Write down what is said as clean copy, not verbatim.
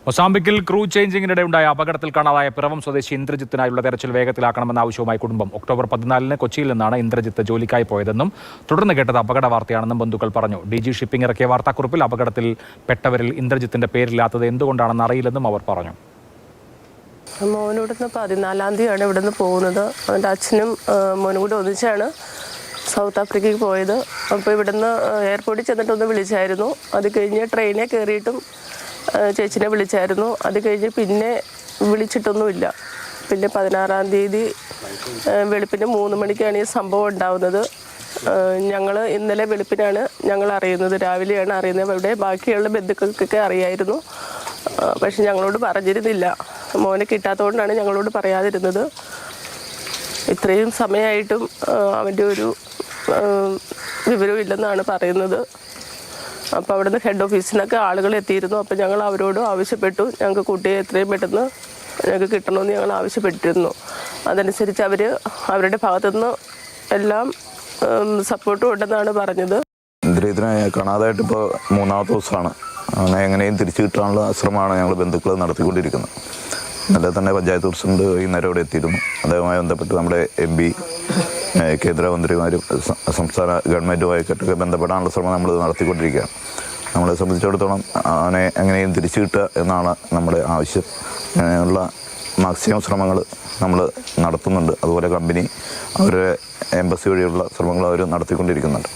മൊസാംബിക്കിൽ crew ചേഞ്ചിങ്ങിനിടെ ഉണ്ടായ അപകടത്തിൽ കാണാതായ പിറവം സ്വദേശി ഇന്ദ്രജിത്തിനായുള്ള തെരച്ചിൽ വേഗത്തിലാക്കണമെന്ന ആവശ്യവുമായി കുടുംബം. ഒക്ടോബർ 14-ന് കൊച്ചിയിൽ നിന്നാണ് ഇന്ദ്രജിത്ത് ജോലിക്കായി പോയതെന്നും തുടർന്ന് കേട്ടത് അപകട വാർത്തയാണെന്നും ബന്ധുക്കൾ പറഞ്ഞു. DG ഷിപ്പിംഗ് ഇറക്കിയ വാർത്താക്കുറിപ്പിൽ അപകടത്തിൽ പെട്ടവരിൽ ഇന്ദ്രജിത്തിന്റെ പേരില്ലാത്തത് എന്തുകൊണ്ടാണെന്ന് അറിയില്ലെന്നും അവർ പറഞ്ഞു. മോനിവിടുന്ന് 14-ാം തീയതിയാണ് ഇവിടുന്ന് പോകുന്നത്. അവൻ്റെ അച്ഛനും മോനും കൂടി ഒന്നിച്ചാണ് സൗത്ത് ആഫ്രിക്കയ്ക്ക് പോയത്. അപ്പോൾ ഇവിടുന്ന് എയർപോർട്ടിൽ ചെന്നിട്ടൊന്ന് വിളിച്ചായിരുന്നു. അത് കഴിഞ്ഞ് ട്രെയിനിൽ കയറിയിട്ടും ചേച്ചിനെ വിളിച്ചായിരുന്നു. അത് കഴിഞ്ഞ് പിന്നെ വിളിച്ചിട്ടൊന്നുമില്ല. പിന്നെ 16-ാം തീയതി വെളുപ്പിന് 3 മണിക്കാണ് ഈ സംഭവം ഉണ്ടാവുന്നത്. ഞങ്ങൾ ഇന്നലെ വെളുപ്പിനാണ് ഞങ്ങൾ അറിയുന്നത്, രാവിലെയാണ് അറിയുന്നത്. ഇവിടെ ബാക്കിയുള്ള ബന്ധുക്കൾക്കൊക്കെ അറിയായിരുന്നു, പക്ഷെ ഞങ്ങളോട് പറഞ്ഞിരുന്നില്ല. മോനെ കിട്ടാത്തതുകൊണ്ടാണ് ഞങ്ങളോട് പറയാതിരുന്നത്. ഇത്രയും സമയമായിട്ടും അവൻ്റെ ഒരു വിവരവും ഇല്ലെന്നാണ് പറയുന്നത്. അപ്പോൾ അവിടുന്ന് ഹെഡ് ഓഫീസിൽ നിന്നൊക്കെ ആളുകൾ എത്തിയിരുന്നു. അപ്പോൾ ഞങ്ങൾ അവരോട് ആവശ്യപ്പെട്ടു, ഞങ്ങൾക്ക് കുട്ടിയെ എത്രയും പെട്ടെന്ന് ഞങ്ങൾക്ക് കിട്ടണമെന്ന് ഞങ്ങൾ ആവശ്യപ്പെട്ടിരുന്നു. അതനുസരിച്ച് അവരുടെ ഭാഗത്തുനിന്ന് എല്ലാം സപ്പോർട്ടും ഉണ്ടെന്നാണ് പറഞ്ഞത്. ഇന്ദ്രജിത്തിനെ കാണാതായിട്ട് ഇപ്പോൾ 3-ാമത്തെ ദിവസമാണ്. അവനെ എങ്ങനെയും തിരിച്ചു കിട്ടാനുള്ള ശ്രമമാണ് ഞങ്ങൾ ബന്ധുക്കൾ നടത്തിക്കൊണ്ടിരിക്കുന്നത്. ഇന്നലെ തന്നെ പഞ്ചായത്ത് പ്രസിഡന്റ് വൈകുന്നേരം ഇവിടെ എത്തിയിരുന്നു. അതുമായി ബന്ധപ്പെട്ട് നമ്മുടെ MP, കേന്ദ്രമന്ത്രിമാരും സംസ്ഥാന ഗവൺമെൻറ്റുമായിട്ടൊക്കെ ബന്ധപ്പെടാനുള്ള ശ്രമം നമ്മൾ നടത്തിക്കൊണ്ടിരിക്കുകയാണ്. നമ്മളെ സംബന്ധിച്ചിടത്തോളം അവനെ എങ്ങനെയും തിരിച്ചു കിട്ടുക എന്നാണ് നമ്മുടെ ആവശ്യം. അങ്ങനെയുള്ള മാക്സിമം ശ്രമങ്ങൾ നമ്മൾ നടത്തുന്നുണ്ട്. അതുപോലെ കമ്പനി അവരുടെ എംബസി വഴിയുള്ള ശ്രമങ്ങൾ അവർ നടത്തിക്കൊണ്ടിരിക്കുന്നുണ്ട്.